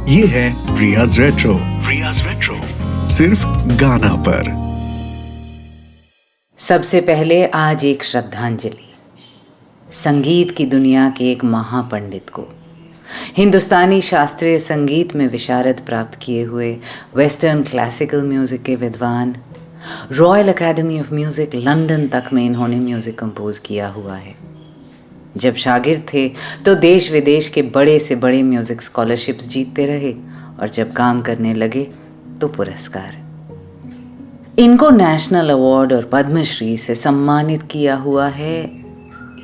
ये है रियाज रेट्रो। रियाज रेट्रो सिर्फ गाना पर। सबसे पहले आज एक श्रद्धांजलि संगीत की दुनिया के एक महापंडित को, हिंदुस्तानी शास्त्रीय संगीत में विशारद प्राप्त किए हुए, वेस्टर्न क्लासिकल म्यूजिक के विद्वान, royal academy of music London तक में इन्होंने म्यूजिक कंपोज किया हुआ है। जब शागिर्द थे तो देश विदेश के बड़े से बड़े म्यूजिक स्कॉलरशिप्स जीतते रहे और जब काम करने लगे तो पुरस्कार। इनको नेशनल अवार्ड और पद्मश्री से सम्मानित किया हुआ है,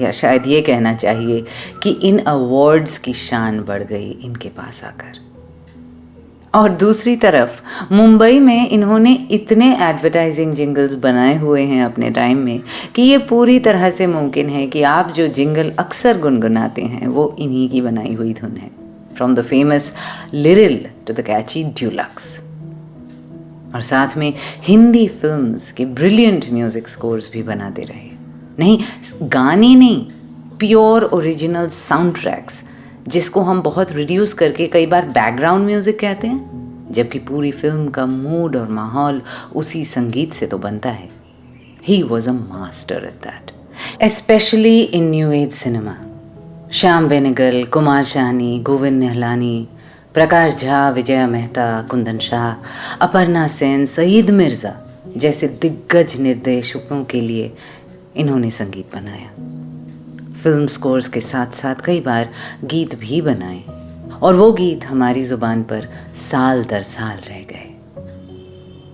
या शायद ये कहना चाहिए कि इन अवार्ड्स की शान बढ़ गई इनके पास आकर। और दूसरी तरफ मुंबई में इन्होंने इतने एडवर्टाइजिंग जिंगल्स बनाए हुए हैं अपने टाइम में कि ये पूरी तरह से मुमकिन है कि आप जो जिंगल अक्सर गुनगुनाते हैं वो इन्हीं की बनाई हुई धुन है। From the famous Liril to the catchy Dulux. और साथ में हिंदी फिल्म्स के ब्रिलियंट म्यूजिक स्कोर्स भी बनाते रहे। नहीं, गाने नहीं, प्योर ओरिजिनल साउंड ट्रैक्स, जिसको हम बहुत रिड्यूस करके कई बार बैकग्राउंड म्यूजिक कहते हैं, जबकि पूरी फिल्म का मूड और माहौल उसी संगीत से तो बनता है। He was a master at that, especially in new age cinema. Shyam Benegal, Kumar Shahani, Govind Nihalani, Prakash Jha, Vijaya Mehta, Kundan Shah, Aparna Sen, Saeed Mirza जैसे दिग्गज निर्देशकों के लिए इन्होंने संगीत बनाया। फिल्म स्कोर्स के साथ साथ कई बार गीत भी बनाए और वो गीत हमारी ज़ुबान पर साल दर साल रह गए।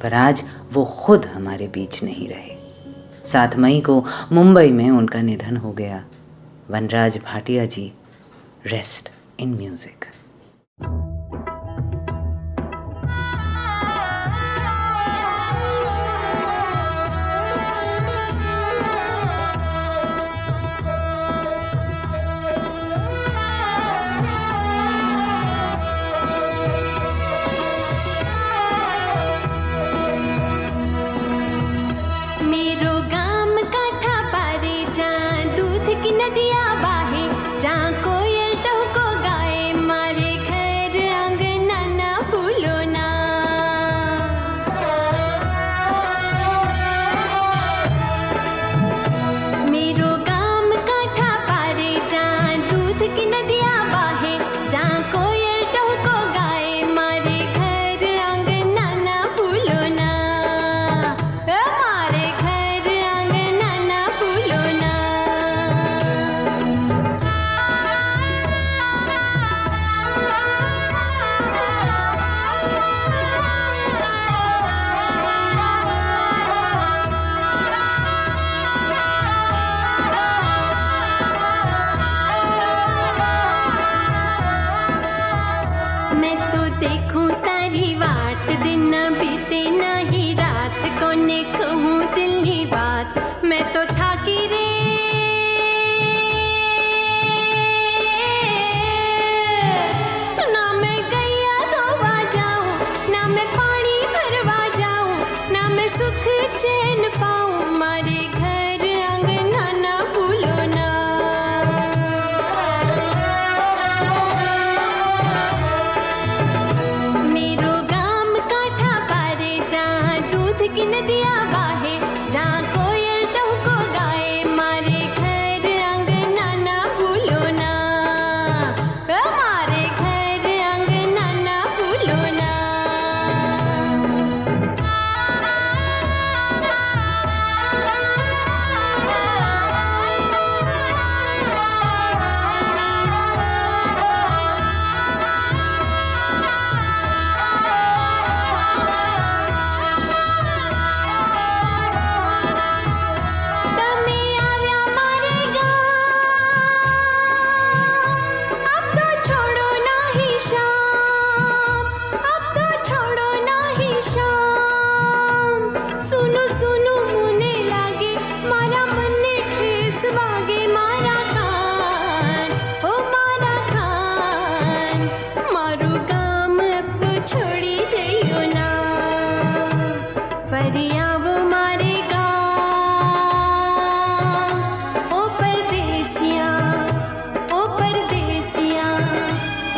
पर आज वो खुद हमारे बीच नहीं रहे। 7 मई को मुंबई में उनका निधन हो गया। Vanraj Bhatia ji, rest in music.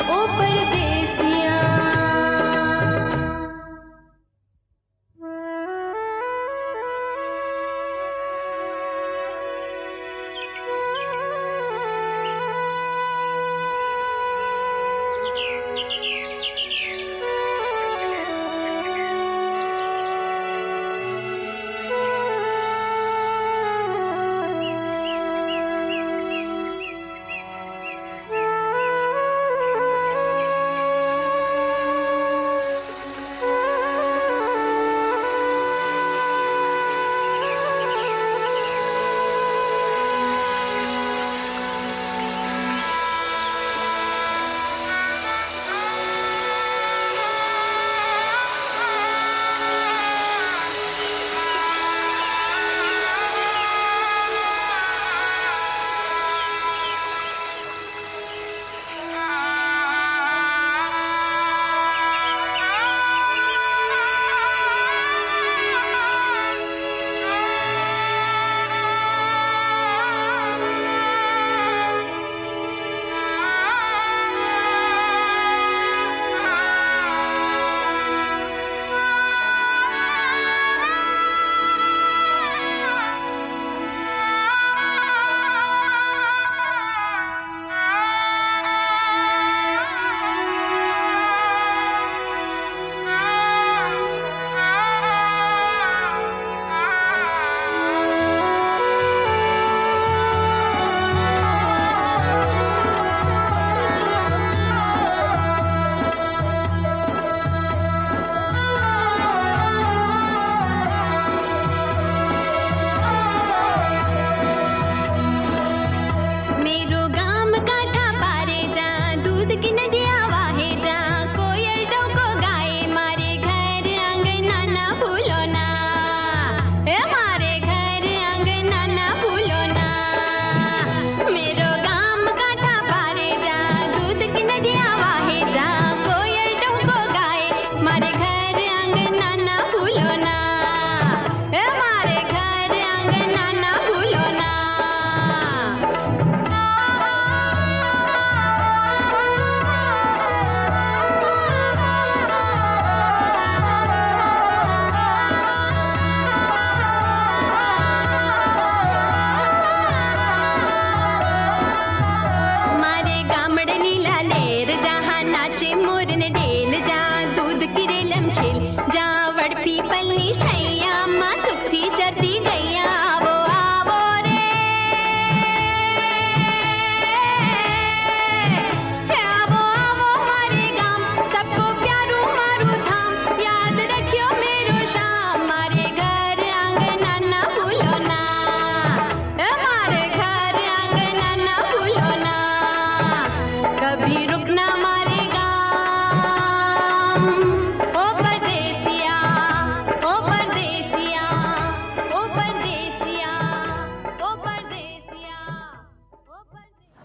ओ परदेसिया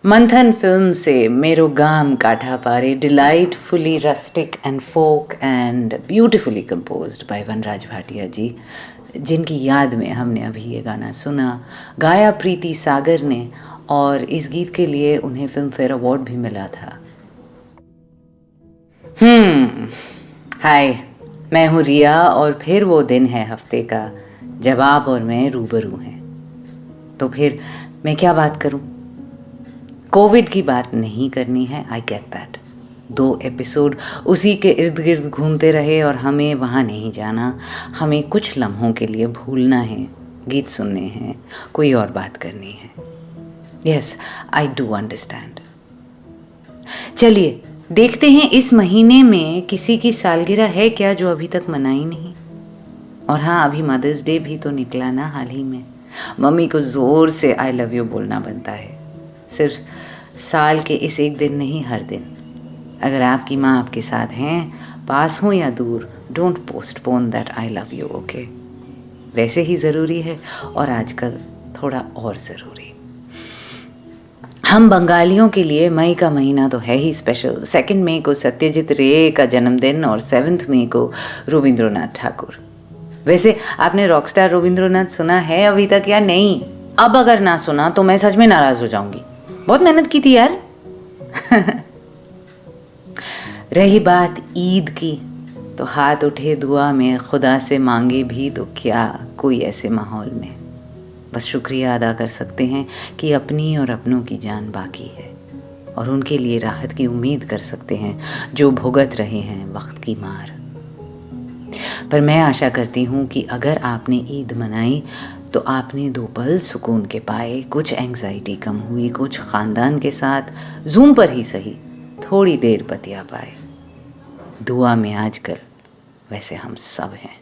मंथन फिल्म से मेरो गाम काठा पारे, delightfully rustic and folk and beautifully composed by Vanraj Bhatia ji, जिनकी याद में हमने अभी ये गाना सुना। गाया प्रीति सागर ने, और इस गीत के लिए उन्हें फिल्म फेयर अवार्ड भी मिला था। हाय, मैं हूँ रिया और फिर वो दिन है हफ्ते का जब आप और मैं रूबरू हैं। तो फिर मैं क्या बात करूँ? कोविड की बात नहीं करनी है, आई गेट दैट। 2 एपिसोड उसी के इर्द गिर्द घूमते रहे और हमें वहाँ नहीं जाना। हमें कुछ लम्हों के लिए भूलना है, गीत सुनने हैं, कोई और बात करनी है। Yes, I do understand. चलिए देखते हैं इस महीने में किसी की सालगिरह है क्या जो अभी तक मनाई नहीं। और हाँ, अभी मदर्स डे भी तो निकला ना हाल ही में। मम्मी को ज़ोर से आई लव यू बोलना बनता है, सिर्फ साल के इस एक दिन नहीं, हर दिन। अगर आपकी माँ आपके साथ हैं, पास हो या दूर, don't postpone that I love you, okay? वैसे ही ज़रूरी है और आजकल थोड़ा और ज़रूरी। हम बंगालियों के लिए मई का महीना तो है ही स्पेशल। 2 मई को सत्यजीत रे का जन्मदिन और 7 मई को रविंद्रनाथ ठाकुर। वैसे आपने रॉकस्टार रविंद्रनाथ सुना है अभी तक या नहीं? अब अगर ना सुना तो मैं सच में नाराज़ हो जाऊंगी। बहुत मेहनत की थी यार। रही बात ईद की, तो हाथ उठे दुआ में, खुदा से मांगे भी तो क्या कोई ऐसे माहौल में। बस शुक्रिया अदा कर सकते हैं कि अपनी और अपनों की जान बाकी है, और उनके लिए राहत की उम्मीद कर सकते हैं जो भुगत रहे हैं वक्त की मार। पर मैं आशा करती हूँ कि अगर आपने ईद मनाई तो आपने 2 पल सुकून के पाए, कुछ एंग्जाइटी कम हुई, कुछ ख़ानदान के साथ जूम पर ही सही थोड़ी देर बतिया पाए। दुआ में आजकल वैसे हम सब हैं।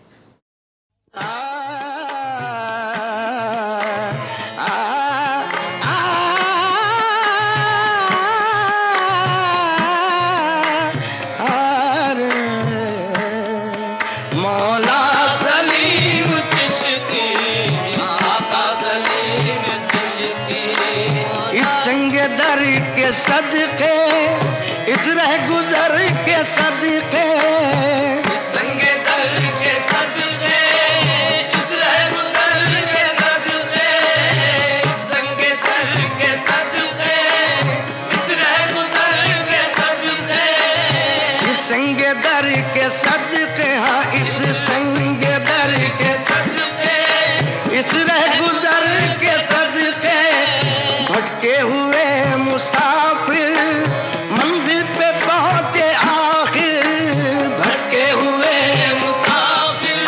दर के सदके, इस रह गुजर के सदके, संगे दर के सदके, इस रह गुजर के सदके, संगे दर के सदके, इस रह गुजर के सदके, इस संगे दर के सदके, हाँ इस संगे दर के सदके, इस रह गुजर के सदके, भटके हुए मुसाफिर मंजिल पे पहुंचे आखिर, भटके हुए मुसाफिर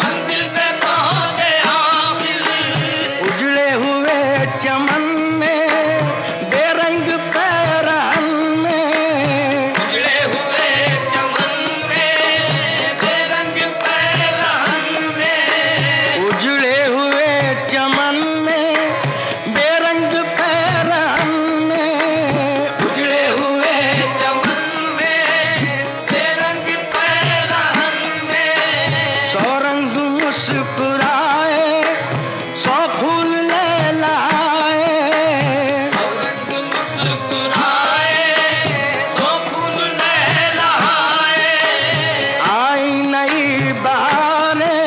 मंजिल पे पहुंचे आखिर, उजड़े हुए चमन में बेरंग पैरहन में, उजड़े हुए चमन में बेरंग पैरहन में, उजड़े हुए चमन में बेरंग पैरहन में, उजड़े हुए चमन में बेरंग पैरहन में, 100 रंग मुस्कुराए, 100 फूल ले लाए, 100 रंग मुस्कुराए, 100 फूल ले लाए, आई नई बहारें,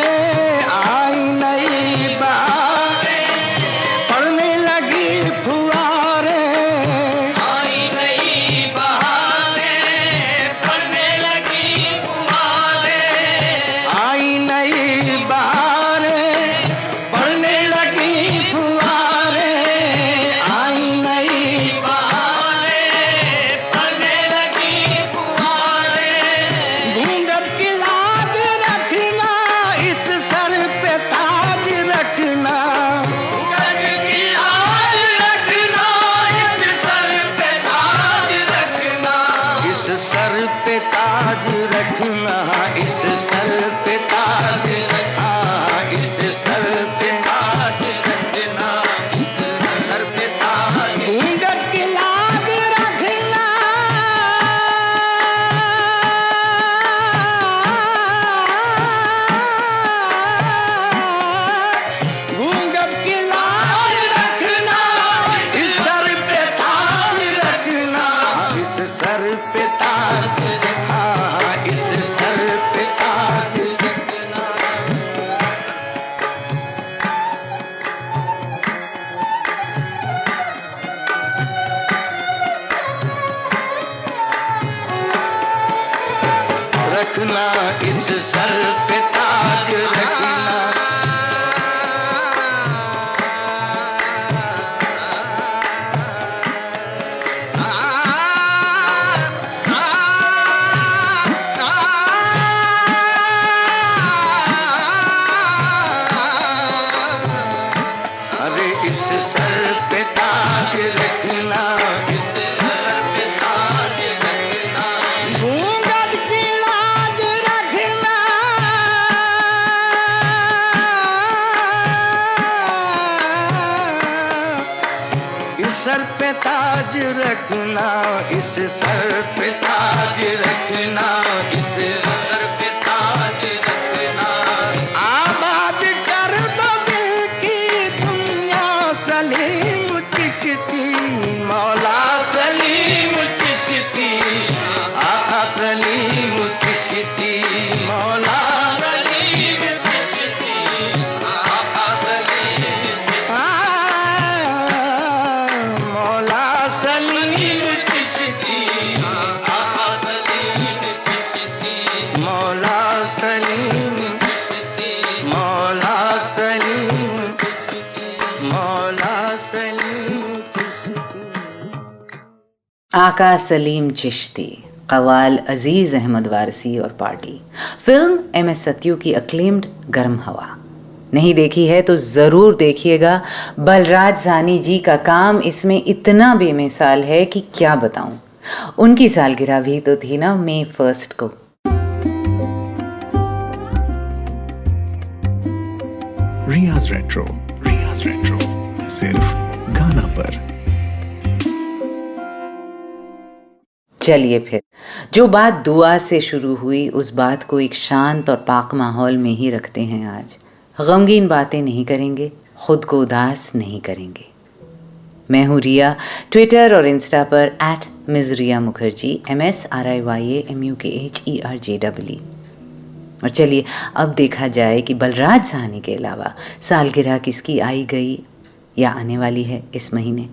आई नई बहारें, पड़ने लगी फुहारें, आई नई बहारें, पड़ने लगी फुहारें, आई नई बहारें, पड़ने लगी फुहारें, आई नई बहारें, पड़ने लगी फुहारें, घूंघट की लाज रखना, इस सर पे ताज रखना, घूंघट की लाज रखना, इस सर पे ताज रखना, इस सर पे ताज रखना, इस सर पे ताज रखना, इस सर पे ताज रखना, इस सर पे ताज, घूंघट की लाज रखना, घूंघट की लाज रखना, इस सर पे ताज रखना, इस सर पे ताज रखना। अरे इस सर पे ताज रखना, इस सर पे ताज रखना। घूंघट की लाज रखना, इस सर पे ताज रखना, इस सर पे ताज रखना, इस सर पे ताज रखना। आबाद कर दो दिल की दुनिया, सलीम चिश्ती, मौला सलीम चिश्ती, आका सलीम चिश्ती, मौला सलीम चिश्ती, आका सलीम चिश्ती, मौला सलीम चिश्ती, आका सलीम चिश्ती, मौला सलीम चिश्ती, मौला सलीम, मौला सलीम चिश्ती। आका सलीम चिश्ती, कव्वाल अजीज अहमद वारसी और पार्टी। फिल्म MS सत्यू की अक्लेम्ड गर्म हवा। नहीं देखी है तो ज़रूर देखिएगा। बलराज साहनी जी का काम इसमें इतना बेमिसाल है कि क्या बताऊं। उनकी सालगिरह भी तो थी ना May 1 को। रियाज रेट्रो, सिर्फ गाना पर। चलिए फिर, जो बात दुआ से शुरू हुई उस बात को एक शांत और पाक माहौल में ही रखते हैं आज। गमगीन बातें नहीं करेंगे, खुद को उदास नहीं करेंगे। मैं हूँ रिया, ट्विटर और इंस्टा पर @MsRia मुखर्जी, MSRIYAMUKHERJEE। और चलिए अब देखा जाए कि बलराज साहनी के अलावा सालगिरह किसकी आई गई या आने वाली है इस महीने।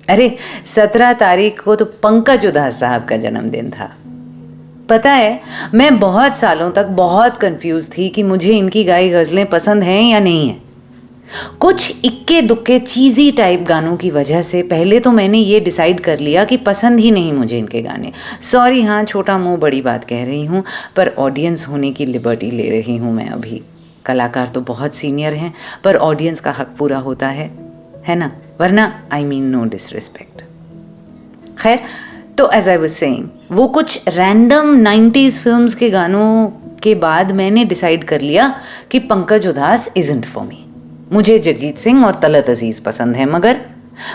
अरे 17 तारीख को तो पंकज उधास साहब का जन्मदिन था। पता है, मैं बहुत सालों तक बहुत कंफ्यूज थी कि मुझे इनकी गाई गज़लें पसंद हैं या नहीं है। कुछ इक्के दुक्के चीज़ी टाइप गानों की वजह से पहले तो मैंने ये डिसाइड कर लिया कि पसंद ही नहीं मुझे इनके गाने। सॉरी, हाँ, छोटा मुंह बड़ी बात कह रही हूँ, पर ऑडियंस होने की लिबर्टी ले रही हूँ मैं अभी। कलाकार तो बहुत सीनियर हैं, पर ऑडियंस का हक पूरा होता है ना? वरना आई मीन नो डिसरिस्पेक्ट। खैर, तो एज आई वाज सेइंग, वो कुछ रैंडम 90s फिल्म्स के गानों के बाद मैंने डिसाइड कर लिया कि Pankaj Udhas isn't for me. मुझे जगजीत सिंह और तलत अजीज़ पसंद है, मगर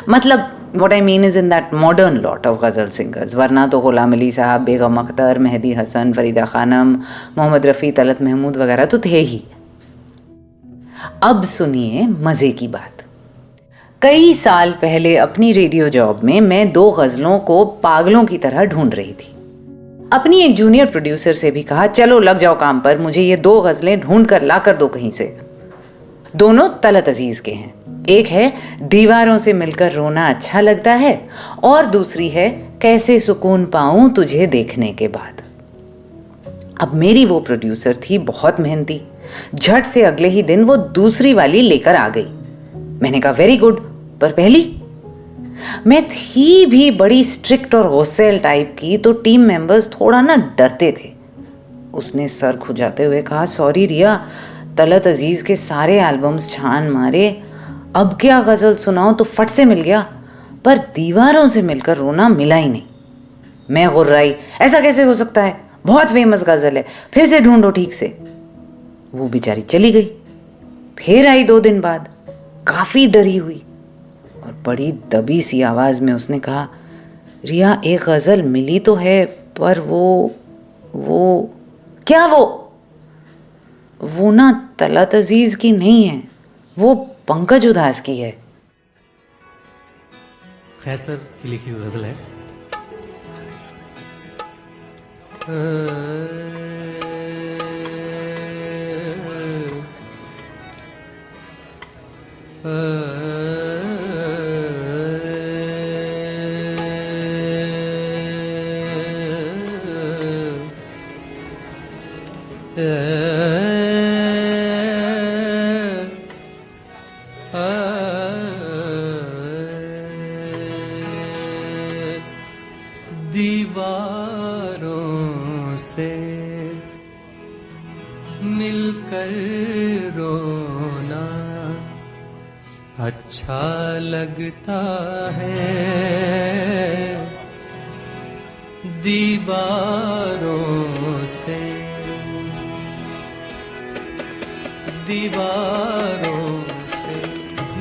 मतलब what I mean is in that modern lot of ghazal singers. वरना तो गुलाम अली साहब, बेगम अख्तर, मेहदी हसन, फरीदा खानम, मोहम्मद रफ़ी, तलत महमूद वगैरह तो थे ही। अब सुनिए मज़े की बात। कई साल पहले अपनी रेडियो जॉब में मैं 2 गज़लों को पागलों की तरह ढूंढ रही थी। अपनी एक जूनियर प्रोड्यूसर से भी कहा, चलो लग जाओ काम पर, मुझे ये 2 गज़लें ढूंढ कर ला कर दो कहीं से। दोनों तलत अजीज़ के हैं। एक है दीवारों से मिलकर रोना अच्छा लगता है, और दूसरी है कैसे सुकून पाऊं तुझे देखने के बाद। अब मेरी वो प्रोड्यूसर थी बहुत मेहनती। झट से अगले ही दिन वो दूसरी वाली लेकर आ गई। मैंने कहा वेरी गुड, पर पहली? मैं थी भी बड़ी स्ट्रिक्ट और गुस्सैल टाइप की, तो टीम मेंबर्स थोड़ा ना डरते थे। उसने सर खुजाते हुए कहा, सॉरी रिया, तलत अजीज़ के सारे एल्बम्स छान मारे, अब क्या गज़ल सुनाऊं तो फट से मिल गया, पर दीवारों से मिलकर रोना मिला ही नहीं। मैं गुर्राई, ऐसा कैसे हो सकता है, बहुत फेमस गज़ल है, फिर से ढूंढो ठीक से। वो बेचारी चली गई। फिर आई 2 दिन बाद, काफ़ी डरी हुई, और बड़ी दबी सी आवाज़ में उसने कहा, रिया एक गज़ल मिली तो है, पर वो क्या वो ना तलत अजीज़ की नहीं है, वो पंकज उधास की है। खैसर की लिखी हुई गजल है। दीवारों से मिलकर रोना अच्छा लगता है। दीवारों से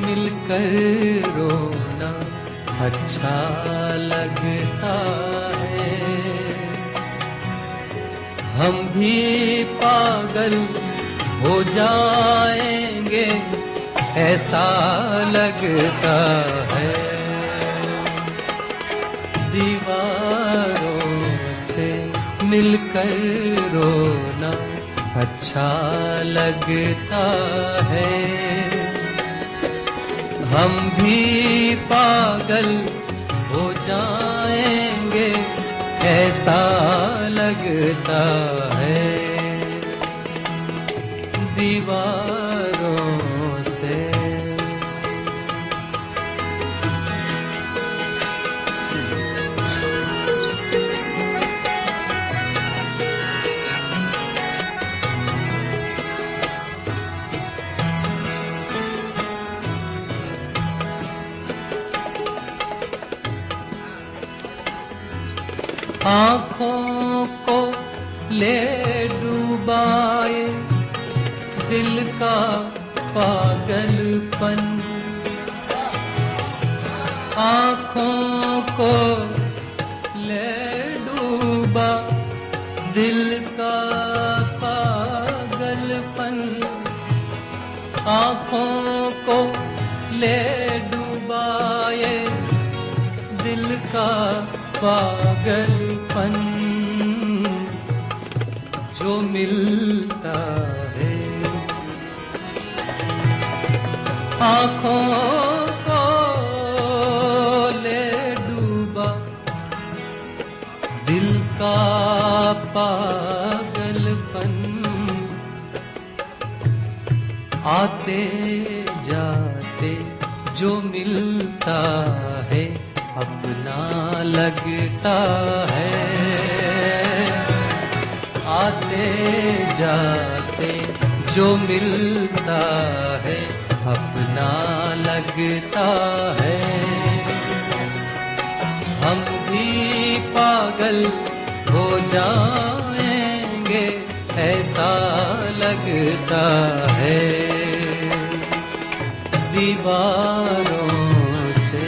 मिलकर रोना अच्छा लगता है। हम भी पागल हो जाएंगे ऐसा लगता है। दीवारों से मिलकर रोना अच्छा लगता है। हम भी पागल हो जाएंगे ऐसा लगता है। दीवारों से आँखों को ले डुबाए दिल का पागलपन। आँखों को ले डूबा दिल का पागलपन। आँखों को ले डुबाए दिल का पागलपन। जो मिलता है आँखों को ले डूबा दिल का पागलपन। आते जाते जो मिलता है अपना लगता है। आते जाते जो मिलता है अपना लगता है। हम भी पागल हो जाएंगे ऐसा लगता है। दीवारों से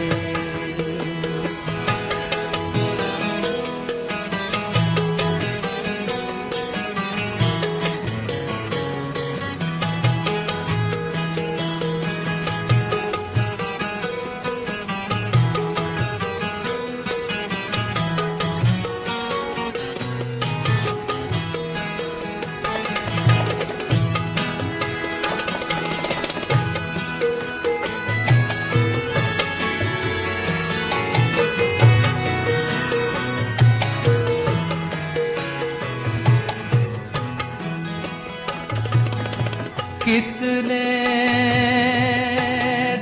कितने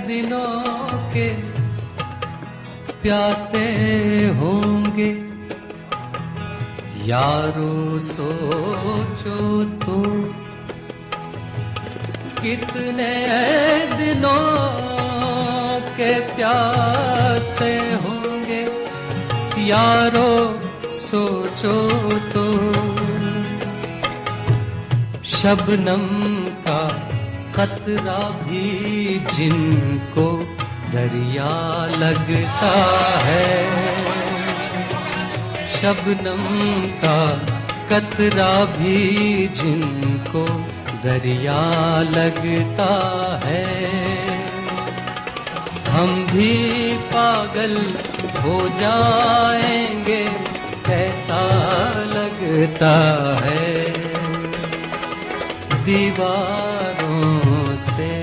दिनों के प्यासे होंगे यारो सोचो तो। कितने दिनों के प्यासे होंगे यारो सोचो तो। शबनम का खतरा भी जिनको दरिया लगता है। शबनम का कतरा भी जिनको दरिया लगता है। हम भी पागल हो जाएंगे कैसा लगता है। दीवारों से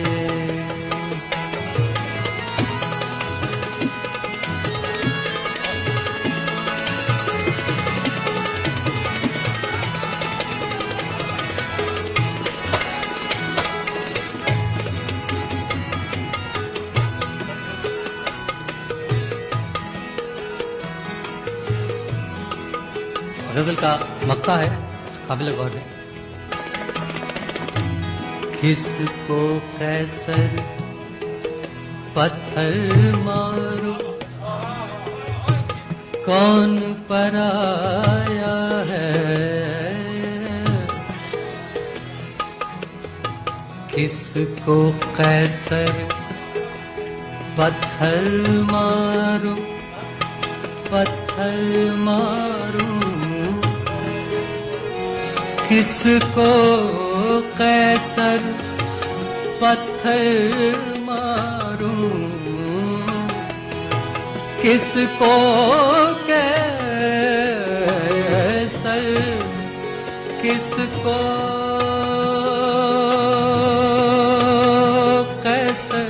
गजल का मक्ता है, काबिल गौर है। किसको कैसर पत्थर मारो, कौन पराया है, किसको कैसर पत्थर मारो, पत्थर मारो, किसको कैसर पत्थर मारूं, किसको कैसर, किसको कैसर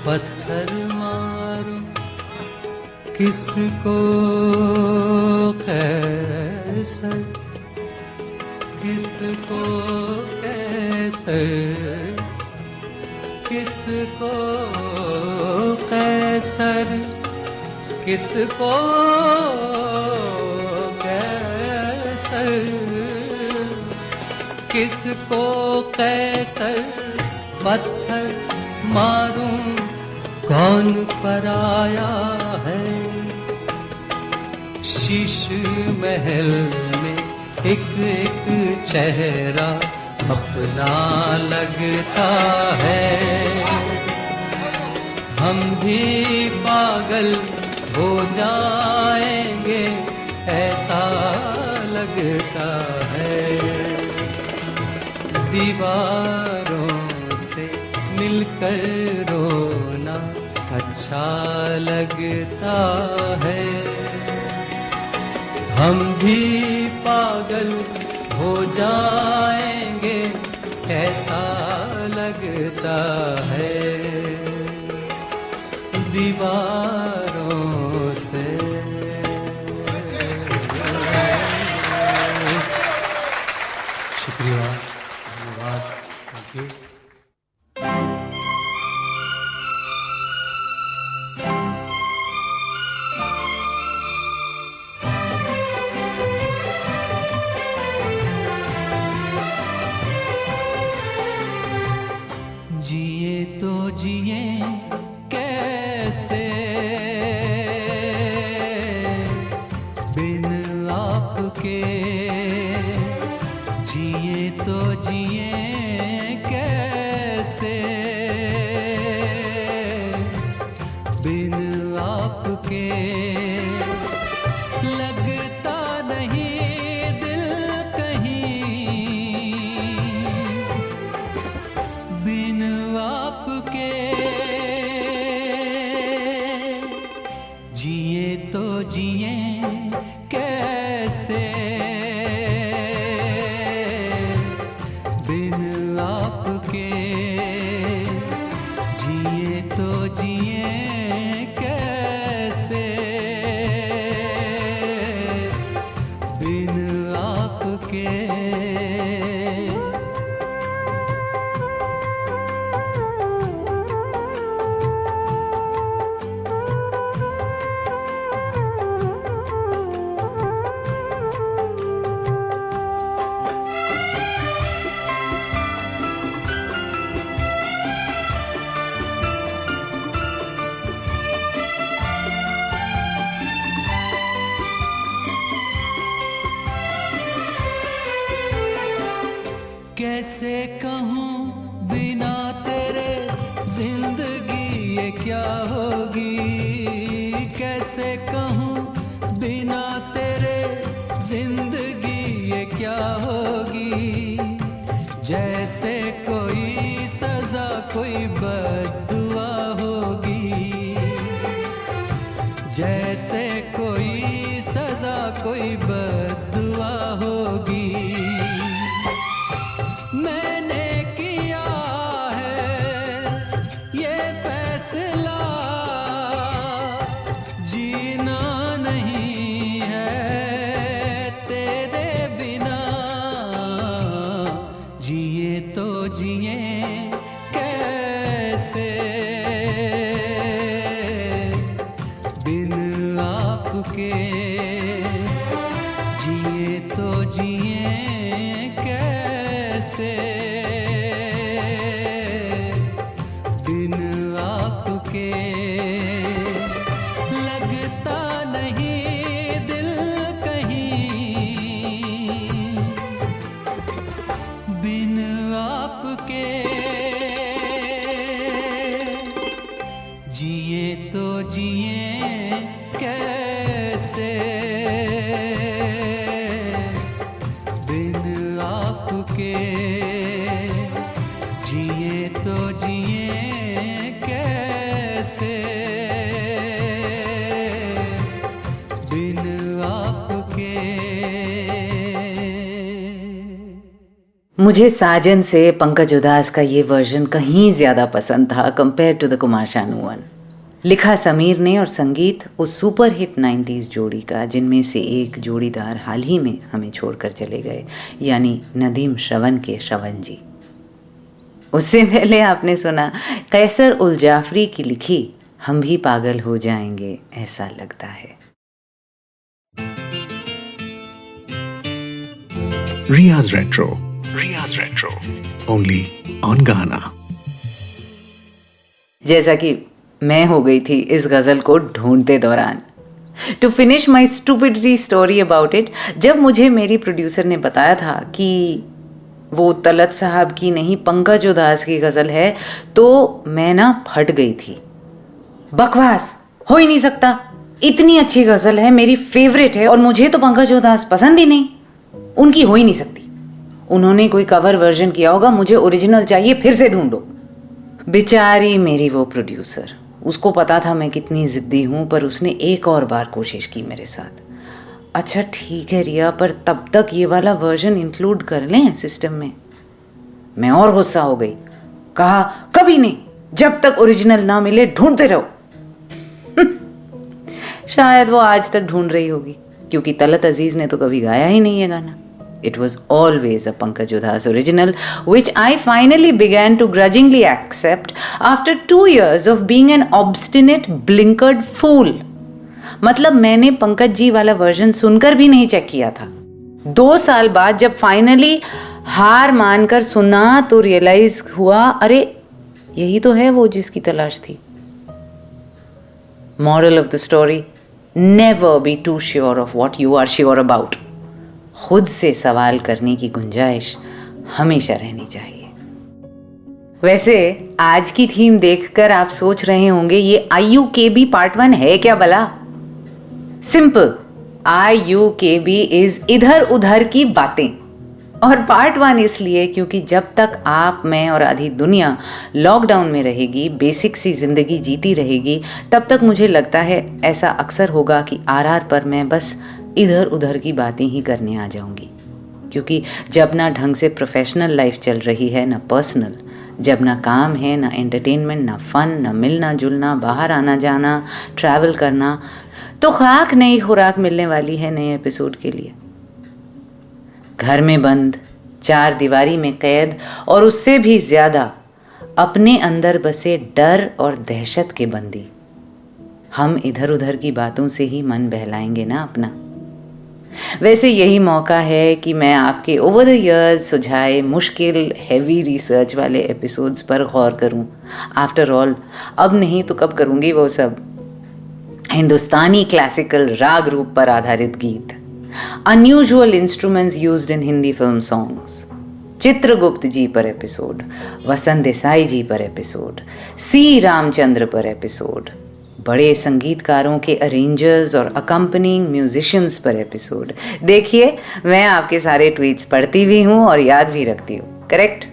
पत्थर मारूं, किसको कैसर, किसको कैसर, किसको कैसर, किसको कैसर, किसको कैसर पत्थर मारूं, कौन पराया है। शीश महल में एक एक चेहरा अपना लगता है, हम भी पागल हो जाएंगे ऐसा लगता है। दीवारों से मिलकर रोना अच्छा लगता है, हम भी पागल हो जाएंगे ऐसा लगता है। दीवारों से शुक्रिया, धन्यवाद, थैंक यू। जिए तो जिए कैसे बिन आपके, जिए तो जिए कैसे बिन आपके, लगता नहीं दिल कहीं बिन आपके, जिए तो जिए कैसे बिन आपके, जिए तो जिए कैसे बिन आपके। कैसे कहूँ बिना तेरे जिंदगी ये क्या होगी, कैसे कहूँ बिना तेरे जिंदगी ये क्या होगी। जैसे कोई सजा कोई बद्दुआ होगी, जैसे कोई सजा कोई बद्दुआ होगी। मैंने किया है ये फैसला, जीना नहीं है तेरे बिना, जिए तो जिए कैसे बिन आपके, जिए कैसे बिन आपके, लगता नहीं दिल कहीं बिन आपके, जिए तो जिए कैसे बिन आपके, जिए तो जिए कैसे बिन आपके। मुझे साजन से पंकज उधास का ये वर्जन कहीं ज़्यादा पसंद था compare to the Kumar Sanu one. लिखा समीर ने और संगीत उस सुपर हिट 90s जोड़ी का, जिनमें से एक जोड़ीदार हाल ही में हमें छोड़कर चले गए, यानी नदीम श्रवण के श्रवण जी। उससे पहले आपने सुना कैसर उल जाफरी की लिखी हम भी पागल हो जाएंगे ऐसा लगता है। Riya's Retro. Only on Ghana. जैसा कि मैं हो गई थी इस गज़ल को ढूंढते दौरान। To finish my stupidity story about it, जब मुझे मेरी प्रोड्यूसर ने बताया था कि वो तलत साहब की नहीं पंकज उधास की गज़ल है, तो मैं ना फट गई थी। बकवास, हो ही नहीं सकता, इतनी अच्छी गज़ल है, मेरी फेवरेट है, और मुझे तो पंकज उधास पसंद ही नहीं, उनकी हो ही नहीं सकती। उन्होंने कोई कवर वर्जन किया होगा, मुझे ओरिजिनल चाहिए, फिर से ढूंढो। बेचारी मेरी वो प्रोड्यूसर, उसको पता था मैं कितनी ज़िद्दी हूँ, पर उसने एक और बार कोशिश की मेरे साथ। अच्छा ठीक है रिया, पर तब तक ये वाला वर्जन इंक्लूड कर लें सिस्टम में। मैं और गुस्सा हो गई, कहा कभी नहीं, जब तक ओरिजिनल ना मिले ढूंढते रहो। शायद वो आज तक ढूंढ रही होगी, क्योंकि तलत अजीज ने तो कभी गाया ही नहीं है गाना। It was always a Pankaj Udhas original, which I finally began to grudgingly accept after 2 years of being an obstinate, blinkered fool. मतलब मैंने पंकज जी वाला वर्जन सुनकर भी नहीं चेक किया था। 2 साल बाद जब फाइनली हार मानकर सुना तो रियलाइज हुआ, अरे यही तो है वो जिसकी तलाश थी। Moral of the story: never be too sure of what you are sure about. खुद से सवाल करने की गुंजाइश हमेशा रहनी चाहिए। वैसे आज की थीम देखकर आप सोच रहे होंगे ये IUKB पार्ट 1 है क्या भला? सिंपल, IUKB इज इधर उधर की बातें, और पार्ट 1 इसलिए क्योंकि जब तक आप, मैं और आधी दुनिया लॉकडाउन में रहेगी, बेसिक सी जिंदगी जीती रहेगी, तब तक मुझे लगता है ऐसा अक्सर होगा कि RR पर मैं बस इधर उधर की बातें ही करने आ जाऊंगी। क्योंकि जब ना ढंग से प्रोफेशनल लाइफ चल रही है, ना पर्सनल, जब ना काम है, ना एंटरटेनमेंट, ना फन, ना मिलना जुलना, बाहर आना जाना, ट्रैवल करना, तो खाक नई खुराक मिलने वाली है नए एपिसोड के लिए। घर में बंद, 4 दीवारी में कैद, और उससे भी ज़्यादा अपने अंदर बसे डर और दहशत के बंदी। हम इधर उधर की बातों से ही मन बहलाएंगे ना अपना। वैसे यही मौका है कि मैं आपके ओवर द इयर्स सुझाए मुश्किल हैवी रिसर्च वाले एपिसोड्स पर गौर करूं। आफ्टर ऑल अब नहीं तो कब करूंगी वो सब। हिंदुस्तानी क्लासिकल राग रूप पर आधारित गीत, unusual instruments used in Hindi film songs, Chitragupta ji पर एपिसोड, वसंत देसाई जी पर एपिसोड, सी रामचंद्र पर एपिसोड, बड़े संगीतकारों के अरेंजर्स और अकम्पनिंग म्यूजिशियंस पर एपिसोड। देखिए, मैं आपके सारे ट्वीट्स पढ़ती भी हूँ और याद भी रखती हूँ, करेक्ट?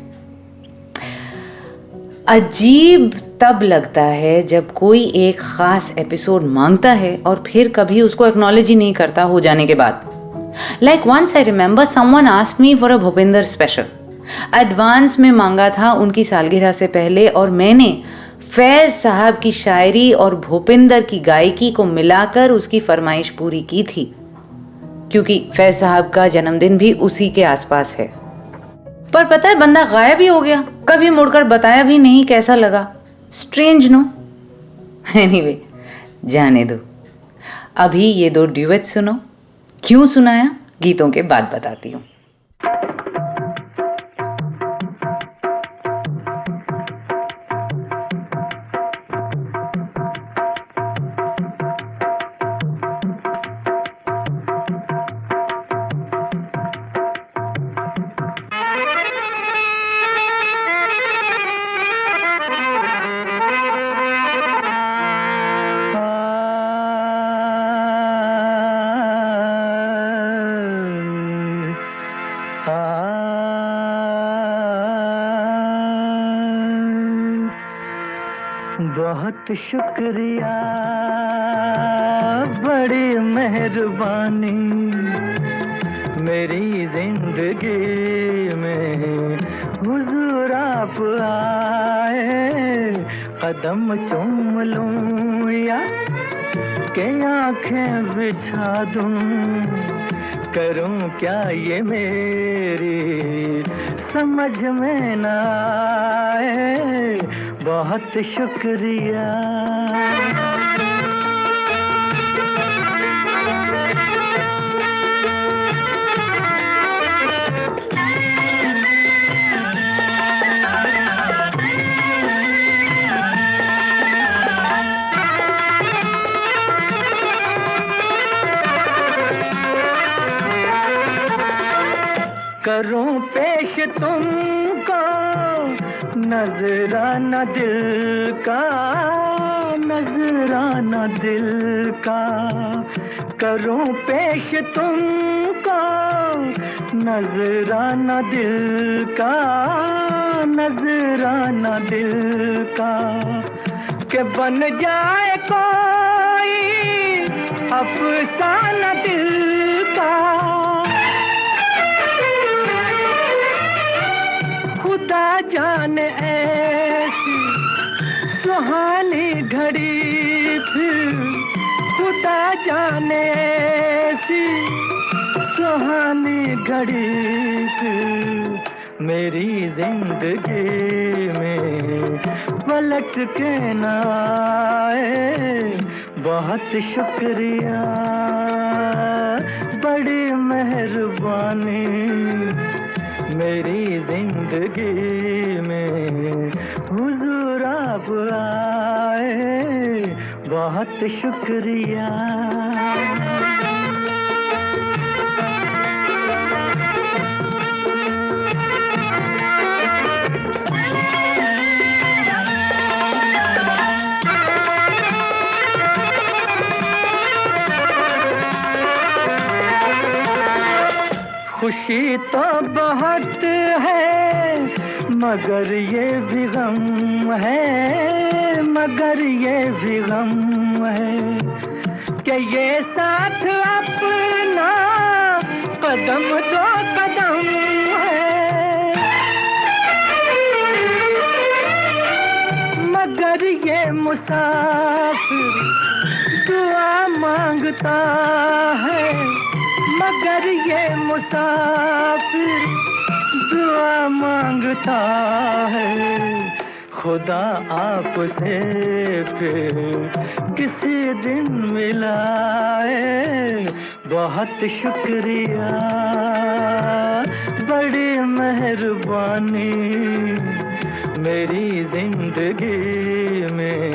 अजीब तब लगता है जब कोई एक ख़ास एपिसोड मांगता है और फिर कभी उसको एक्नॉलेज ही नहीं करता हो जाने के बाद। Like once I remember someone asked me for a Bhupinder special. Advance में मांगा था उनकी सालगिरह से पहले, और मैंने फैज़ साहब की शायरी और भूपिंदर की गायकी को मिलाकर उसकी फरमाइश पूरी की थी, क्योंकि फैज़ साहब का जन्मदिन भी उसी के आसपास है। पर पता है, बंदा गायब ही हो गया, कभी मुड़कर बताया भी नहीं कैसा लगा। Strange no. एनीवे, जाने दो। अभी ये 2 ड्यूएट सुनो। क्यों सुनाया? गीतों के बाद बताती हूँ। बहुत शुक्रिया, बड़ी मेहरबानी, मेरी जिंदगी में हुजूर आप आए। कदम चूम लूं या के आंखें बिछा दूं, करूं क्या ये मेरी समझ में न आए। बहुत शुक्रिया। करूं पेश तुमको नजराना दिल का, नजराना दिल का। करूं पेश तुमको नजराना दिल का, नजराना दिल का। के बन जाए कोई अफसाना दिल का। खुदा जाने ऐसी सुहानी घड़ी फिर, खुदा जाने ऐसी सुहानी घड़ी फिर मेरी जिंदगी में पलट के न आए। बहुत शुक्रिया, बड़ी मेहरबानी, मेरी जिंदगी में हुजूर आप आए। बहुत शुक्रिया। खुशी तो बहुत है मगर ये भी गम है, मगर ये भी गम है कि ये साथ अपना कदम दो कदम है। मगर ये मुसाफिर दुआ मांगता है, मगर ये मुसाफिर दुआ मांगता है। खुदा आपसे फिर किसी दिन मिलाए। बहुत शुक्रिया, बड़ी मेहरबानी, मेरी जिंदगी में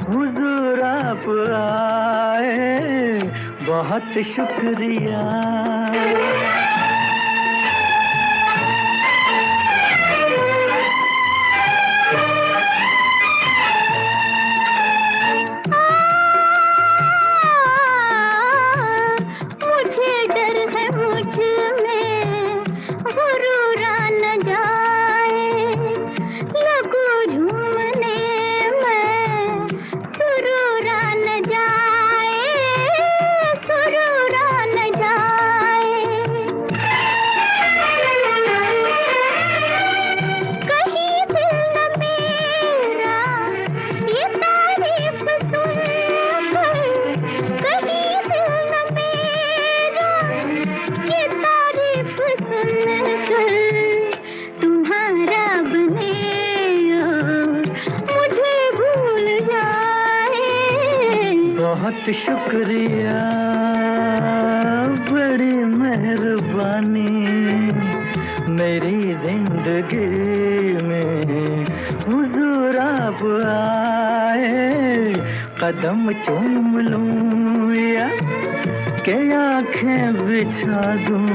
हुजूर आप आए। बहुत शुक्रिया। बहुत शुक्रिया, बड़ी मेहरबानी। कदम चूम लूं या के आंखें बिछा दूं,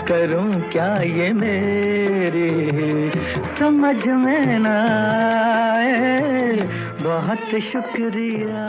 करूं क्या ये मेरी समझ में ना आए, बहुत शुक्रिया।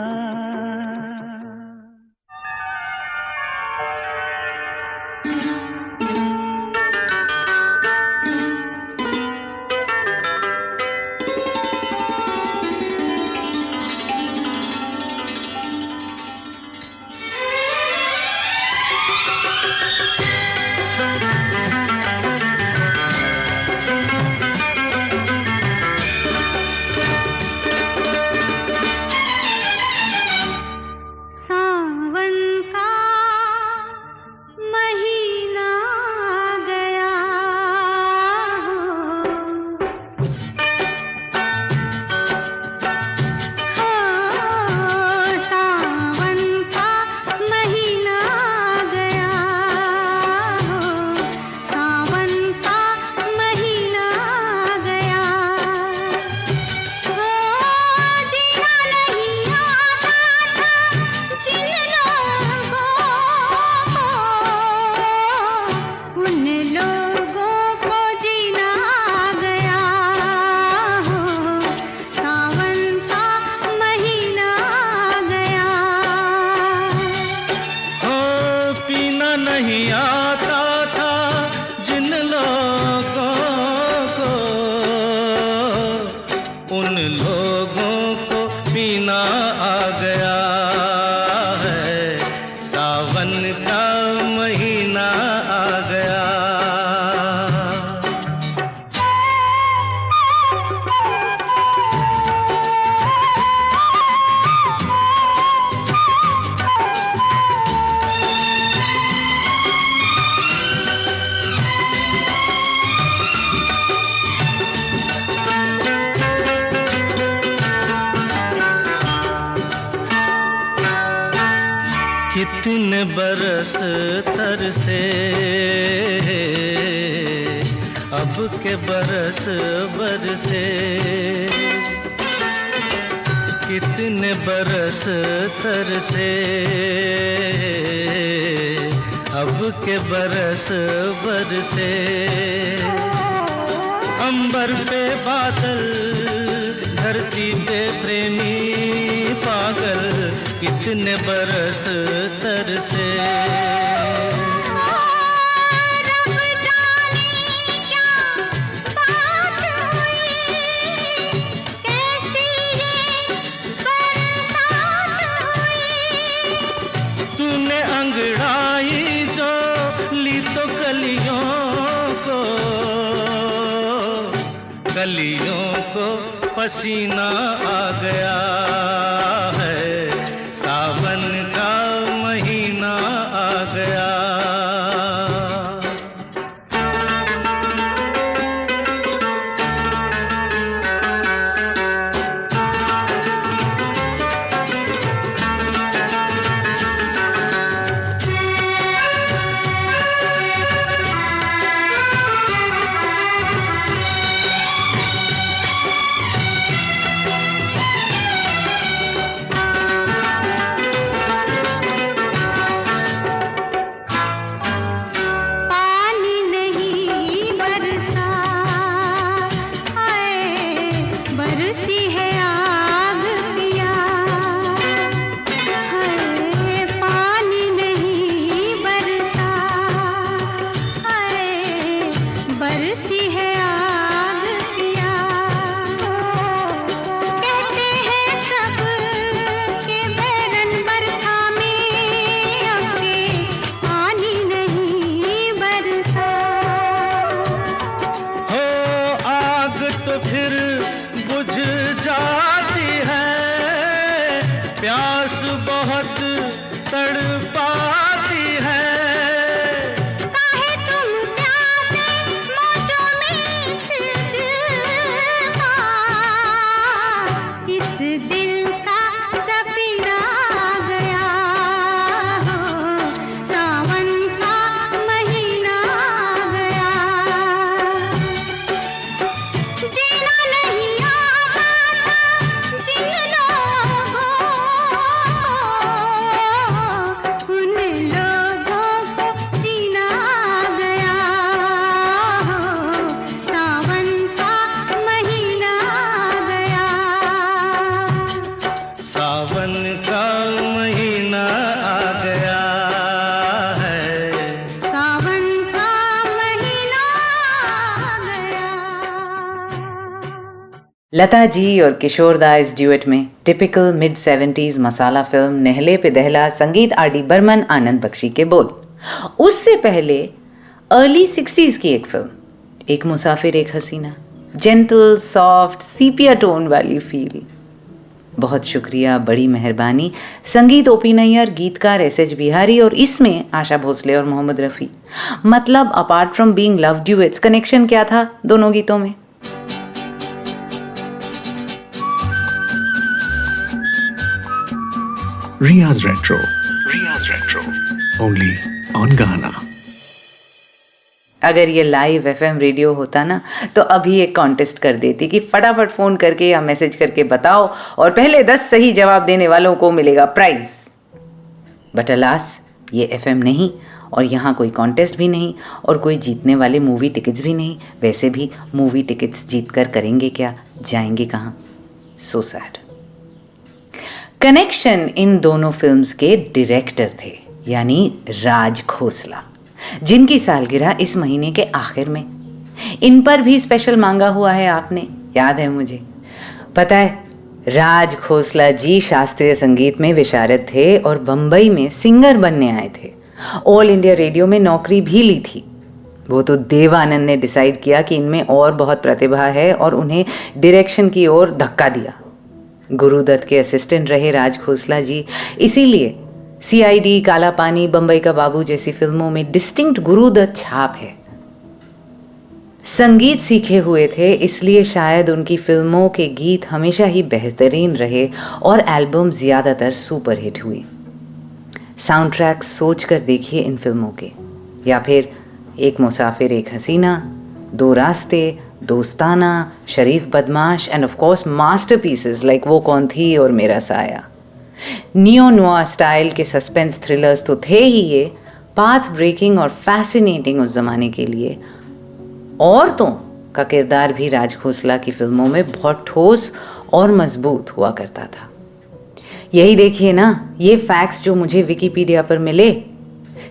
कितने बरस तरसे अब के बरस बरसे, कितने बरस तरसे अब के बरस बरसे। अंबर पे बादल, धरती पे प्रेमी पागल, कितने बरस तरसे। तूने अंगड़ाई जो ली तो कलियों को पसीना आ गया है, सावन का महीना आ गया। लता जी और किशोर दा इस ड्यूएट में टिपिकल मिड 70s मसाला फिल्म नहले पे दहला, संगीत आर.डी. बर्मन, आनंद बख्शी के बोल। उससे पहले अर्ली 60s की एक फिल्म, एक मुसाफिर एक हसीना, जेंटल सॉफ्ट सीपिया टोन वाली फील। बहुत शुक्रिया, बड़ी मेहरबानी। संगीत ओपी नैयर, गीतकार एस.एच. बिहारी और इसमें आशा भोसले और मोहम्मद रफ़ी। मतलब apart from being love duets, connection क्या था दोनों गीतों में? Riya's Retro. Only on Ghana. अगर ये लाइव एफएम रेडियो होता ना तो अभी एक कॉन्टेस्ट कर देती कि फटाफट फ़ोन करके या मैसेज करके बताओ और पहले 10 सही जवाब देने वालों को मिलेगा प्राइज। बट अलास, ये एफएम नहीं और यहाँ कोई कॉन्टेस्ट भी नहीं और कोई जीतने वाले मूवी टिकट्स भी नहीं। वैसे भी मूवी टिकट्स जीत कर करेंगे क्या, जाएंगे कहाँ? So sad. कनेक्शन इन दोनों फिल्म्स के डायरेक्टर थे, यानी राज खोसला, जिनकी सालगिरह इस महीने के आखिर में। इन पर भी स्पेशल मांगा हुआ है आपने, याद है मुझे। पता है, राज खोसला जी शास्त्रीय संगीत में विशारद थे और बम्बई में सिंगर बनने आए थे। ऑल इंडिया रेडियो में नौकरी भी ली थी। वो तो देव आनंद ने डिसाइड किया कि इनमें और बहुत प्रतिभा है और उन्हें डायरेक्शन की ओर धक्का दिया। गुरुदत्त के असिस्टेंट रहे राज खोसला जी, इसीलिए सीआईडी, काला पानी, बम्बई का बाबू जैसी फिल्मों में डिस्टिंक्ट गुरुदत्त छाप है। संगीत सीखे हुए थे, इसलिए शायद उनकी फिल्मों के गीत हमेशा ही बेहतरीन रहे और एल्बम ज़्यादातर सुपरहिट हुई। साउंड ट्रैक सोच कर देखिए इन फिल्मों के, या फिर एक मुसाफिर एक हसीना, दो रास्ते, दोस्ताना, शरीफ बदमाश end of course masterpieces like वो कौन थी और मेरा साया। नियो नोआ स्टाइल के सस्पेंस थ्रिलर्स तो थे ही ये, पाथ ब्रेकिंग और फैसिनेटिंग उस ज़माने के लिए। औरतों का किरदार भी राज खोसला की फिल्मों में बहुत ठोस और मजबूत हुआ करता था। यही देखिए ना, ये फैक्ट्स जो मुझे विकिपीडिया पर मिले।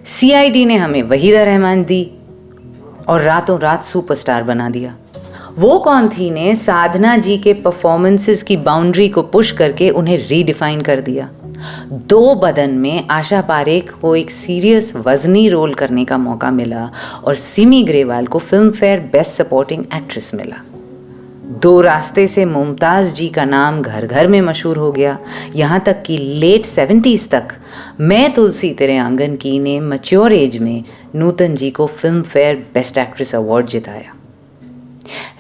सीआईडी ने हमें वहीदा रहमान दी और रातों रात सुपरस्टार बना दिया। वो कौन थी ने साधना जी के परफॉर्मेंसेस की बाउंड्री को पुश करके उन्हें रीडिफाइन कर दिया। दो बदन में आशा पारेख को एक सीरियस वजनी रोल करने का मौका मिला और सिमी ग्रेवाल को film fair best supporting actress मिला। दो रास्ते से मुमताज़ जी का नाम घर घर में मशहूर हो गया, यहाँ तक कि लेट 70s तक मैं तुलसी तेरे आंगन की ने मैच्योर एज में नूतन जी को film fair best actress award जिताया।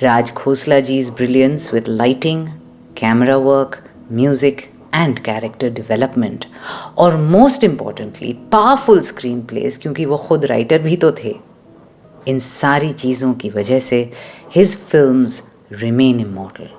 Raj Khosla ji's brilliance with lighting, camera work, music and character development और most importantly powerful screenplays, क्योंकि वो खुद राइटर भी तो थे। इन सारी चीज़ों की वजह से his films remain immortal.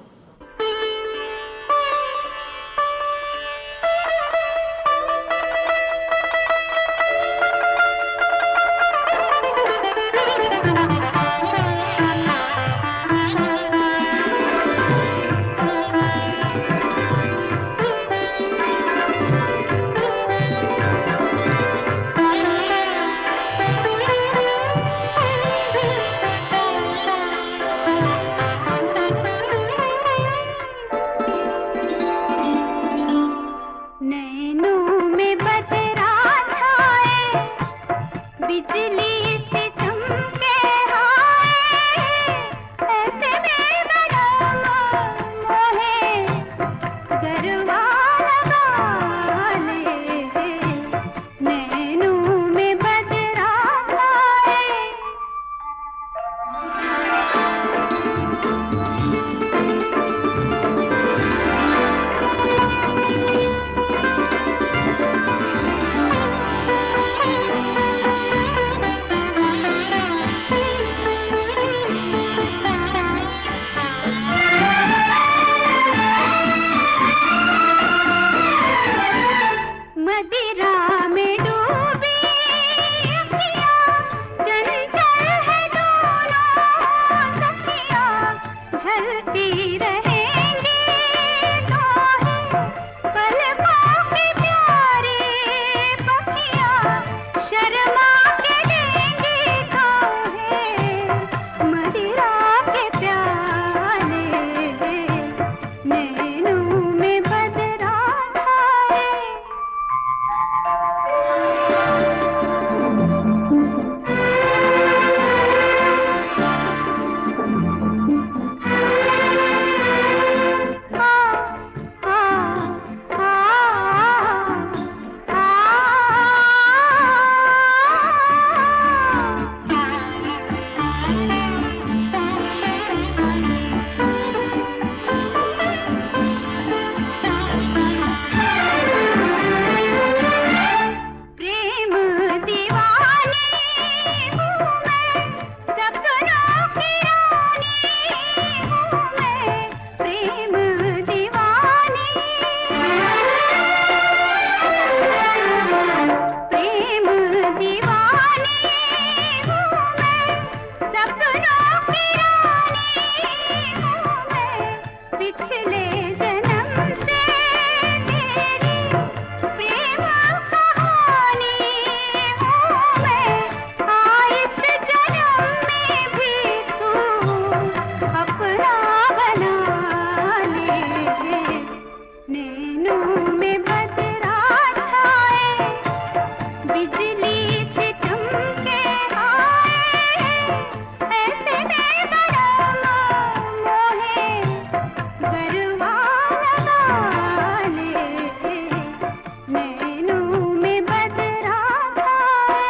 बिजली से चमके आए, ऐसे में बड़ा मोहे गरबा लगा ले, नैनों में बदरा छाए।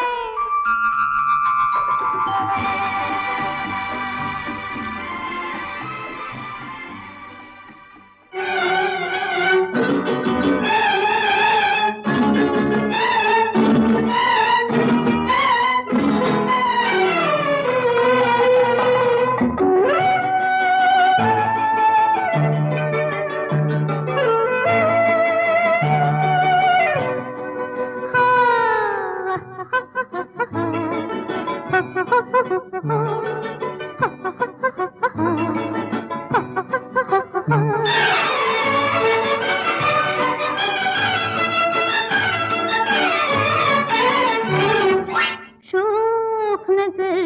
शोख नजर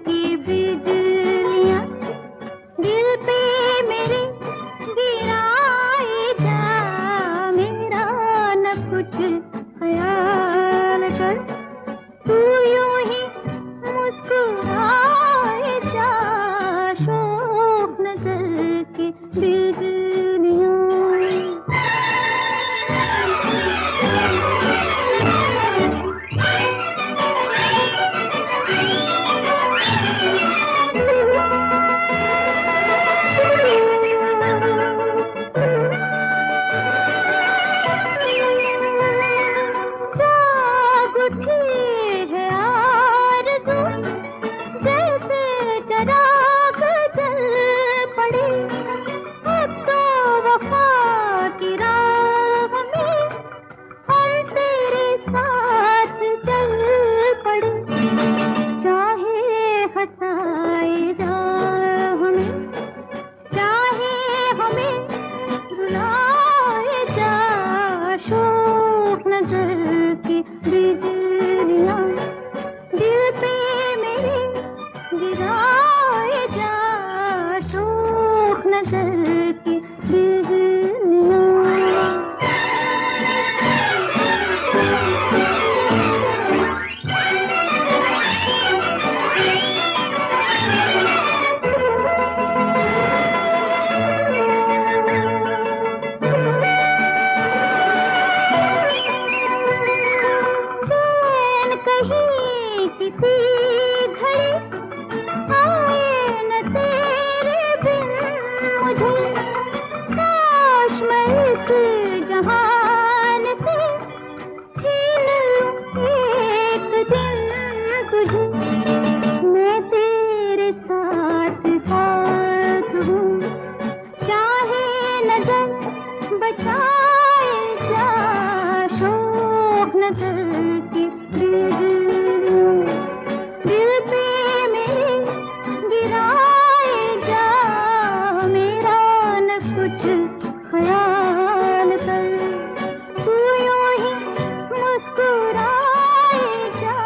की बिजलियां दिल पे मेरे गिराए जा, मेरा न कुछ ख्याल कर, तू यूं ही मुस्कुराए जा। शोख नजर की बिजलियां जाग उठी है आरज़ू, जैसे चराग जल पड़े, अब तो वफा की राह में हम तेरे साथ चल पड़े। चाहे हंसाए जा हमें, चाहे हमें रुलाए जा, शोख नजर की बिजलियां दिल पे मेरे गिराए जा, शोख नजर की बिजलियां। चैन कहीं किसी घड़ी आए न तेरे बिन मुझे, काश मैं इस जहान से छीन लूं एक दिन तुझे। मैं तेरे साथ साथ हूँ, चाहे नजर बचाए जा, शोख नजर की बिजलियां दिल पे मेरे गिराए जा, मेरा न कुछ ख्याल कर, तू यूं ही मुस्कुराए जा,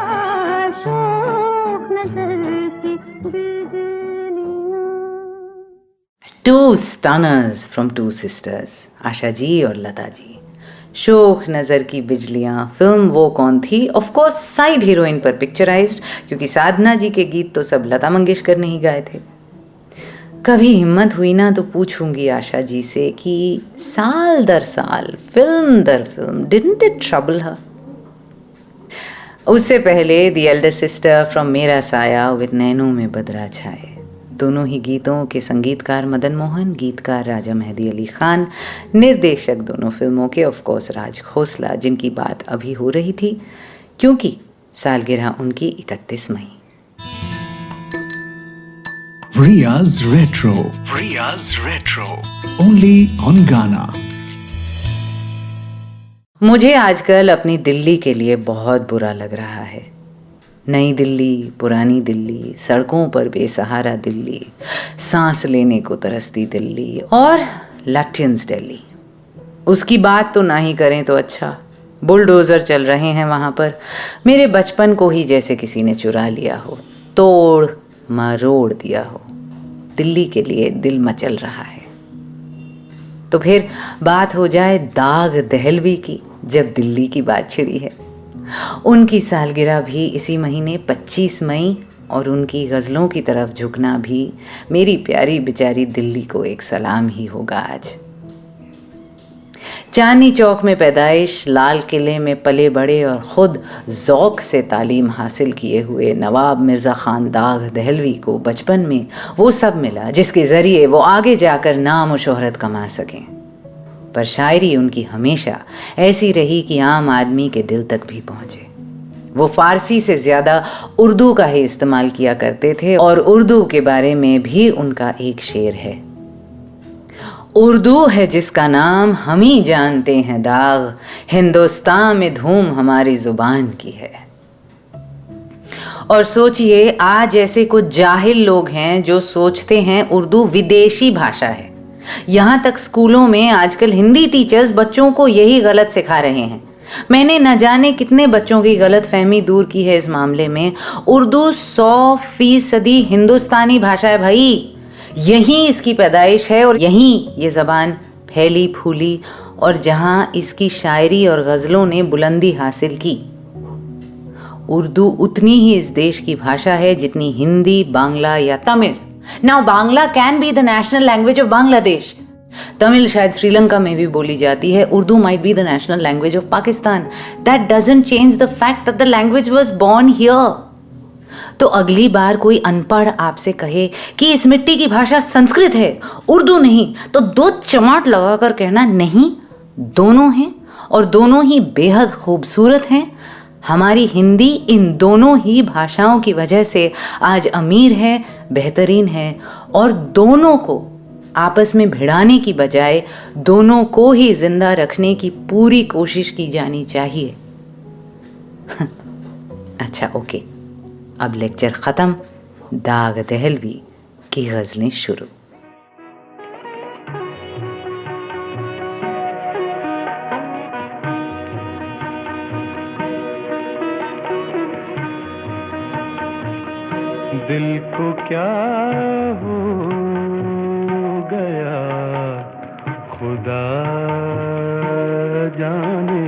शोख नजर की बिजलियां। Two stunners from two sisters, Asha ji और लता जी। शोख नज़र की बिजलियाँ फिल्म वो कौन थी? ऑफ कोर्स साइड हीरोइन पर पिक्चराइज्ड, क्योंकि साधना जी के गीत तो सब लता मंगेशकर ने ही गाए थे। कभी हिम्मत हुई ना तो पूछूंगी आशा जी से कि साल दर साल, फिल्म दर film, didn't it trouble her? उससे पहले द एल्डर सिस्टर फ्रॉम मेरा साया विद नैनों में बदरा छाए, दोनों ही गीतों के संगीतकार मदन मोहन, गीतकार राजा मेहदी अली खान, निर्देशक दोनों फिल्मों के ऑफ कोर्स राज खोसला, जिनकी बात अभी हो रही थी क्योंकि सालगिरह उनकी 31 मई। Riya's Retro. Riya's Retro. Only on Ghana. मुझे आजकल अपनी दिल्ली के लिए बहुत बुरा लग रहा है। नई दिल्ली, पुरानी दिल्ली, सड़कों पर बेसहारा दिल्ली, सांस लेने को तरसती दिल्ली और लट्टियंस दिल्ली। उसकी बात तो ना ही करें तो अच्छा। बुलडोज़र चल रहे हैं वहाँ पर, मेरे बचपन को ही जैसे किसी ने चुरा लिया हो, तोड़ मरोड़ दिया हो। दिल्ली के लिए दिल मचल रहा है। तो फिर बात हो जाए दाग दहलवी की, जब दिल्ली की बात छिड़ी है। उनकी सालगिरह भी इसी महीने 25 मई और उनकी गज़लों की तरफ झुकना भी मेरी प्यारी बेचारी दिल्ली को एक सलाम ही होगा आज। चांदनी चौक में पैदाइश, लाल किले में पले बड़े और ख़ुद ज़ौक़ से तालीम हासिल किए हुए नवाब मिर्ज़ा ख़ान दाग़ दहलवी को बचपन में वो सब मिला जिसके ज़रिए वो आगे जाकर नाम और शोहरत कमा सकें। पर शायरी उनकी हमेशा ऐसी रही कि आम आदमी के दिल तक भी पहुँचे। वो फ़ारसी से ज़्यादा उर्दू का ही इस्तेमाल किया करते थे और उर्दू के बारे में भी उनका एक शेर है, उर्दू है जिसका नाम हम ही जानते हैं दाग, हिंदुस्तान में धूम हमारी ज़ुबान की है। और सोचिए, आज ऐसे कुछ जाहिल लोग हैं जो सोचते हैं उर्दू विदेशी भाषा है। यहाँ तक स्कूलों में आजकल हिंदी टीचर्स बच्चों को यही गलत सिखा रहे हैं। मैंने न जाने कितने बच्चों की गलत फहमी दूर की है इस मामले में। उर्दू 100% हिंदुस्तानी भाषा है भाई, यहीं इसकी पैदाइश है और यहीं ये ज़बान फैली फूली और जहाँ इसकी शायरी और गज़लों ने बुलंदी हासिल की। उर्दू उतनी ही इस देश की भाषा है जितनी हिंदी, बांग्ला या Tamil. Now Bangla can be the national language of Bangladesh, Tamil शायद श्रीलंका में भी बोली जाती है, Urdu might be the national language of Pakistan. That doesn't change the fact that the language was born here. तो अगली बार कोई अनपढ़ आपसे कहे कि इस मिट्टी की भाषा संस्कृत है, उर्दू नहीं, तो 2 चमाट लगाकर कहना नहीं, दोनों हैं और दोनों ही बेहद खूबसूरत हैं। हमारी हिंदी इन दोनों ही भाषाओं की वजह से आज अमीर है, बेहतरीन है और दोनों को आपस में भिड़ाने की बजाय दोनों को ही जिंदा रखने की पूरी कोशिश की जानी चाहिए। अच्छा ओके, अब लेक्चर ख़त्म, दाग़ दहलवी की गज़लें शुरू। दिल को क्या हो गया खुदा जाने,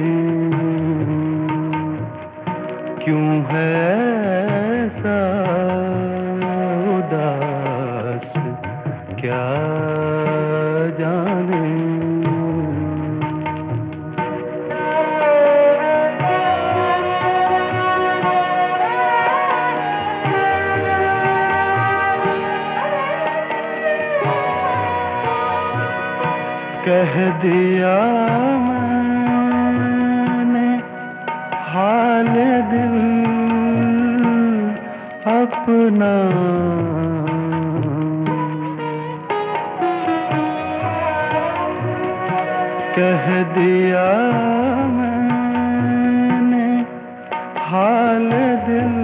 क्यों है ऐसा उदास क्या जाने। कह दिया मैंने हाल दिल अपना, कह दिया मैंने हाल दिल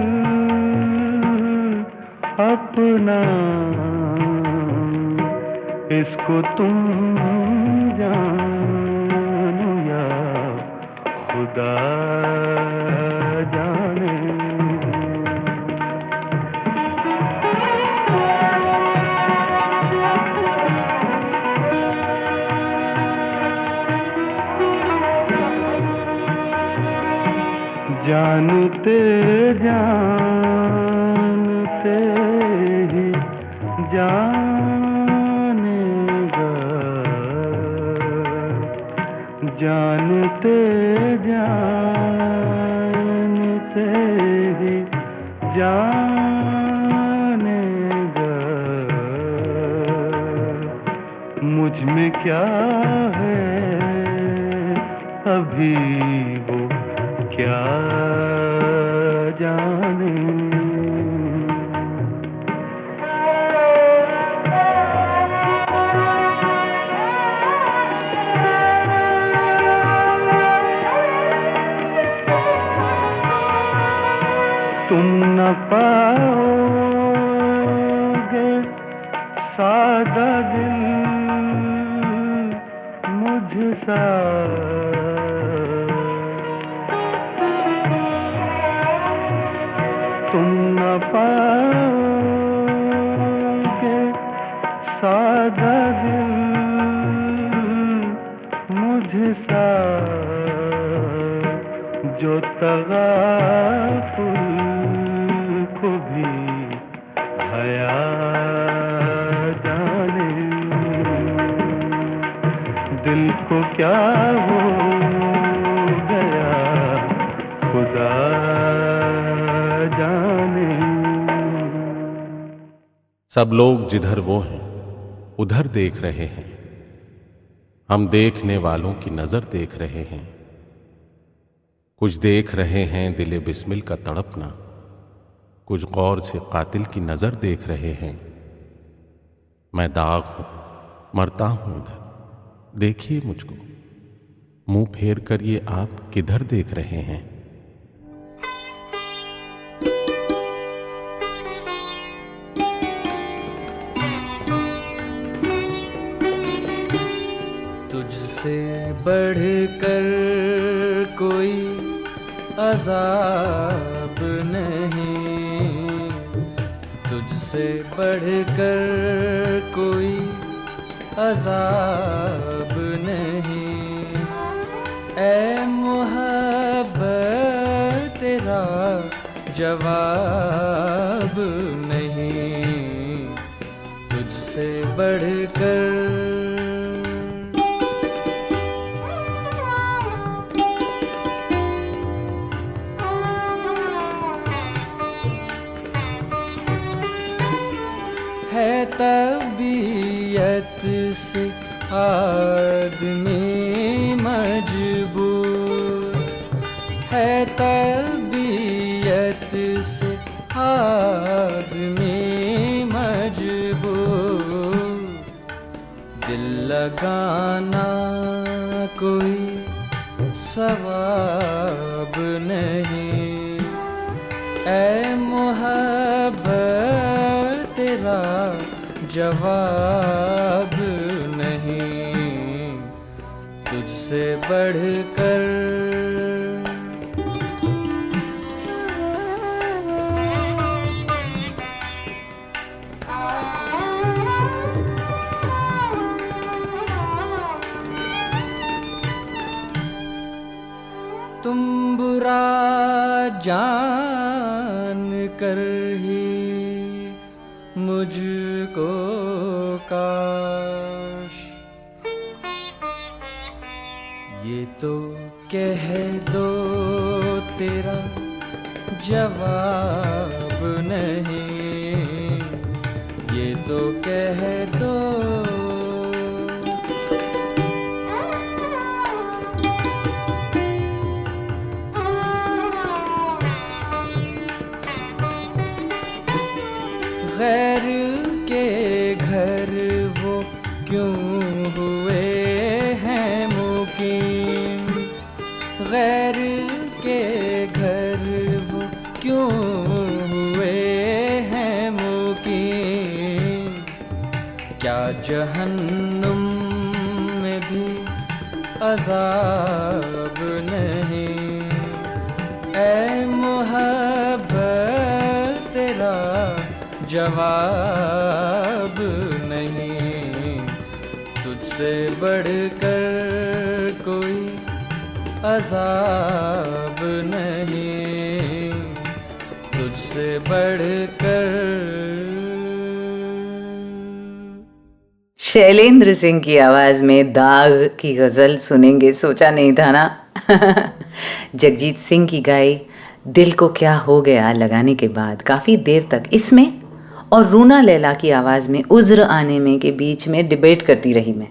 अपना, इसको तुम जानो या खुदा जाने। जानते जानते ही जानेगा, जानते जानते ही जानेगा, मुझ में क्या है अभी वो क्या जाने। तुम न पाओगे सादा दिल मुझसा, तुम न पाओगे सादा दिल मुझसा, जो तो तगाफुल को भी हया जाने, दिल को क्या हो गया खुदा जाने। सब लोग जिधर वो हैं उधर देख रहे हैं, हम देखने वालों की नजर देख रहे हैं। कुछ देख रहे हैं दिले बिस्मिल का तड़पना, कुछ गौर से कातिल की नजर देख रहे हैं। मैं दाग हूं, मरता हूं उधर, देखिए मुझको, मुंह फेर कर ये आप किधर देख रहे हैं। तुझसे बढ़कर कोई अजाब नहीं, तुझसे बढ़कर कोई अजाब नहीं। ऐ मोहब्बत तेरा जवाब नहीं, तुझसे बढ़कर। है तबीयत से आदमी मजबूर, है तबीयत से आदमी मजबूर। दिल लगाना कोई सवाब नहीं, ऐ मोहब्बत तेरा जवाब नहीं, तुझसे बढ़कर। तुम बुरा जान कर ही मुझको काश ये तो कह दो तेरा जवाब नहीं, ये तो कह दो। गैर के घर वो क्यों हुए हैं मुकीम, गैर के घर वो क्यों हुए हैं मुकीम। क्या जहन्नुम में भी अज़ाब नहीं, ऐ मोहब्बत तेरा जवाब नहीं, तुझसे बढ़कर कोई अज़ाब नहीं, तुझसे बढ़कर। शैलेंद्र सिंह की आवाज में दाग की गजल सुनेंगे, सोचा नहीं था ना। जगजीत सिंह की गाई दिल को क्या हो गया लगाने के बाद काफ़ी देर तक इसमें और रूना लैला की आवाज़ में उज़्र आने में के बीच में डिबेट करती रही मैं।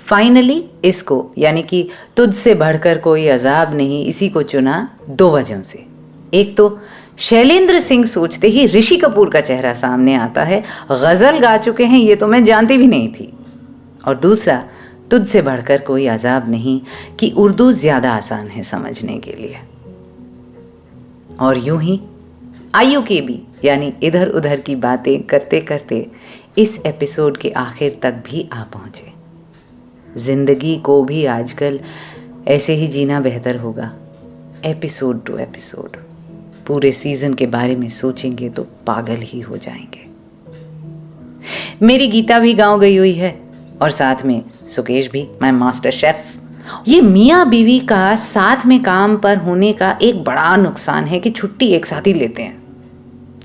फाइनली इसको यानी कि तुझसे बढ़कर कोई अजाब नहीं, इसी को चुना दो वजहों से। एक तो शैलेंद्र सिंह सोचते ही ऋषि कपूर का चेहरा सामने आता है, गज़ल गा चुके हैं ये तो मैं जानती भी नहीं थी। और दूसरा तुझसे बढ़कर कोई अजाब नहीं कि उर्दू ज़्यादा आसान है समझने के लिए। और यूं ही IUKB यानी इधर उधर की बातें करते करते इस एपिसोड के आखिर तक भी आ पहुँचे। ज़िंदगी को भी आजकल ऐसे ही जीना बेहतर होगा, एपिसोड टू एपिसोड। पूरे सीज़न के बारे में सोचेंगे तो पागल ही हो जाएंगे। मेरी गीता भी गाँव गई हुई है और साथ में सुकेश भी, माय मास्टर शेफ। ये मियाँ बीवी का साथ में काम पर होने का एक बड़ा नुकसान है कि छुट्टी एक साथ ही लेते हैं।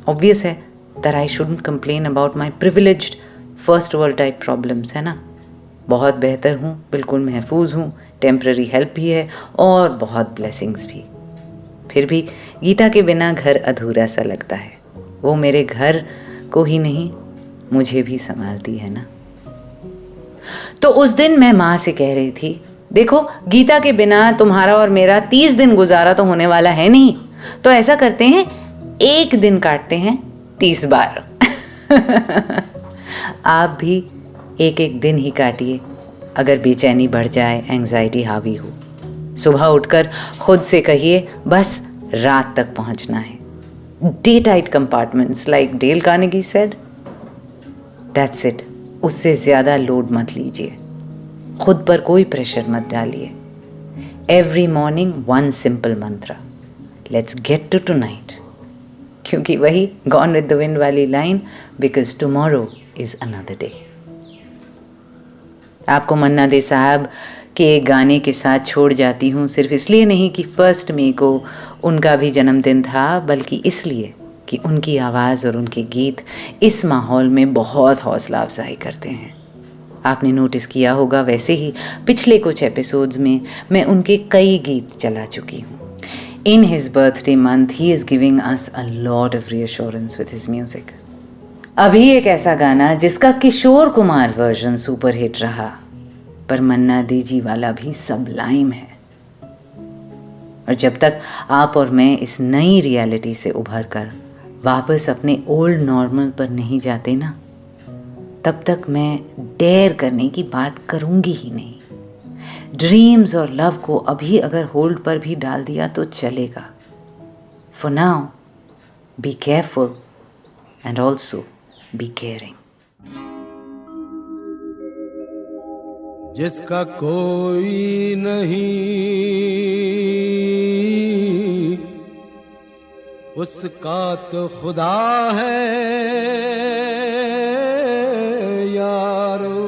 ऑब्वियस है that I shouldn't complain about my privileged first world type problems, है ना। बहुत बेहतर हूँ, बिल्कुल महफूज हूँ, टेम्पररी हेल्प भी है और बहुत ब्लेसिंग्स भी। फिर भी गीता के बिना घर अधूरा सा लगता है। वो मेरे घर को ही नहीं, मुझे भी संभालती है ना। तो उस दिन मैं माँ से कह रही थी, देखो गीता के बिना तुम्हारा और मेरा 30 दिन गुजारा तो होने वाला है नहीं, तो ऐसा करते हैं एक दिन काटते हैं 30 बार। आप भी एक एक दिन ही काटिए। अगर बेचैनी बढ़ जाए, एंग्जाइटी हावी हो, सुबह उठकर खुद से कहिए बस रात तक पहुंचना है। Day tight compartments like Dale Carnegie said, that's it. उससे ज़्यादा लोड मत लीजिए, खुद पर कोई प्रेशर मत डालिए। एवरी मॉर्निंग वन सिंपल मंत्र, लेट्स गेट टू टुनाइट, क्योंकि वही गॉन विद द विंड वाली line, because tomorrow is another day. आपको मन्ना दे साहब के एक गाने के साथ छोड़ जाती हूँ, सिर्फ इसलिए नहीं कि 1 मई को उनका भी जन्मदिन था, बल्कि इसलिए कि उनकी आवाज़ और उनके गीत इस माहौल में बहुत हौसला अफजाई करते हैं। आपने नोटिस किया होगा, वैसे ही पिछले कुछ एपिसोड्स में मैं उनके कई गीत चला चुकी हूँ। In his birthday month he is giving us a lot of reassurance with his music. अभी एक ऐसा गाना जिसका Kishore Kumar version super hit रहा, पर मन्ना दी जी वाला भी सबलाइम है। और जब तक आप और मैं इस नई रियलिटी से उभर कर वापस अपने ओल्ड नॉर्मल पर नहीं जाते ना, तब तक मैं डेयर करने की बात करूंगी ही नहीं। ड्रीम्स और लव को अभी अगर होल्ड पर भी डाल दिया तो चलेगा। For now be careful and also be caring. जिसका कोई नहीं उसका तो खुदा है यारो।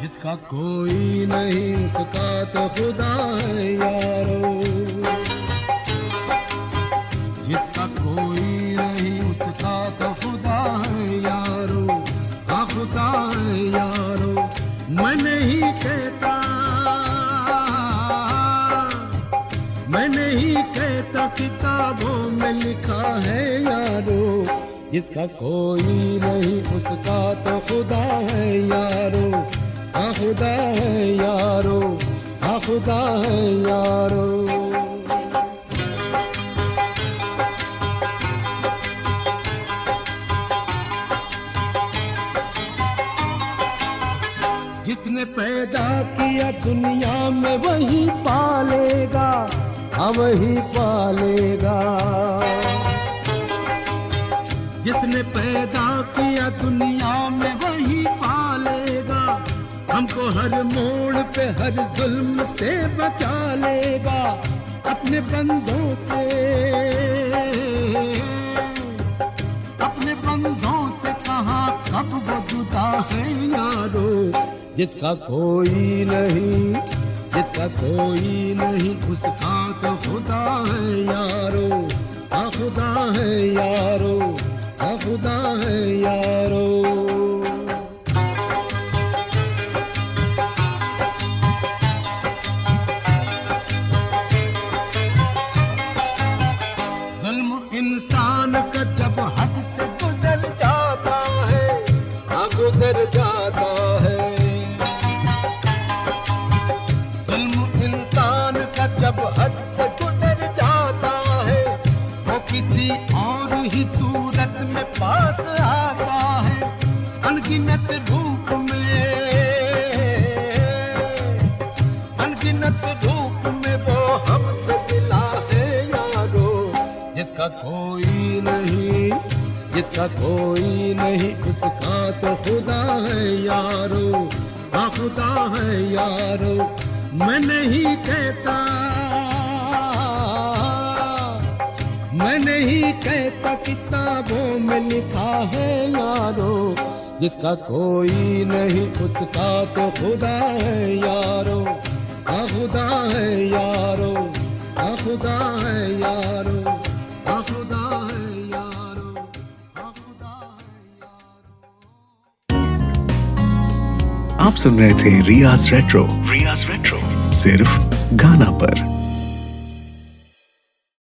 जिसका कोई नहीं उसका तो खुदा है यारो। जिसका कोई नहीं उसका तो खुदा है यारो। हाँ खुदा है यारो। मैं नहीं कहता किताबों में लिखा है यारो। जिसका कोई नहीं उसका तो खुदा है यारो। हाँ खुदा है यारो। हाँ खुदा है यारो। जिसने पैदा किया दुनिया में वही पालेगा। हाँ वही पालेगा। जिसने पैदा किया दुनिया में वही पालेगा। हमको हर मोड़ पे हर जुल्म से बचा लेगा। अपने बंदों से कहाँ कब वो जुदा है यारो। जिसका कोई नहीं उसका तो खुदा है यारो। हाँ खुदा है यारो। हाँ खुदा है यारो। जुल्म इंसान का जब हद से गुजर जाता है। हाँ गुजर जाता है। जब हद से गुजर जाता है वो किसी और ही सूरत में पास आता है। अनगिनत रूप में वो हमसे मिला है यारो। जिसका कोई नहीं उसका तो खुदा है यारो। हाँ खुदा है यारो। मैं नहीं मैं नहीं कहता किताबों में लिखा है यारो, जिसका कोई नहीं उसका तो खुदा है यारो, हाँ खुदा है यारो, हाँ खुदा है यारो, हाँ खुदा है यारो, हाँ खुदा है यारो। आप सुन रहे थे रियाज रेट्रो सिर्फ गाना पर।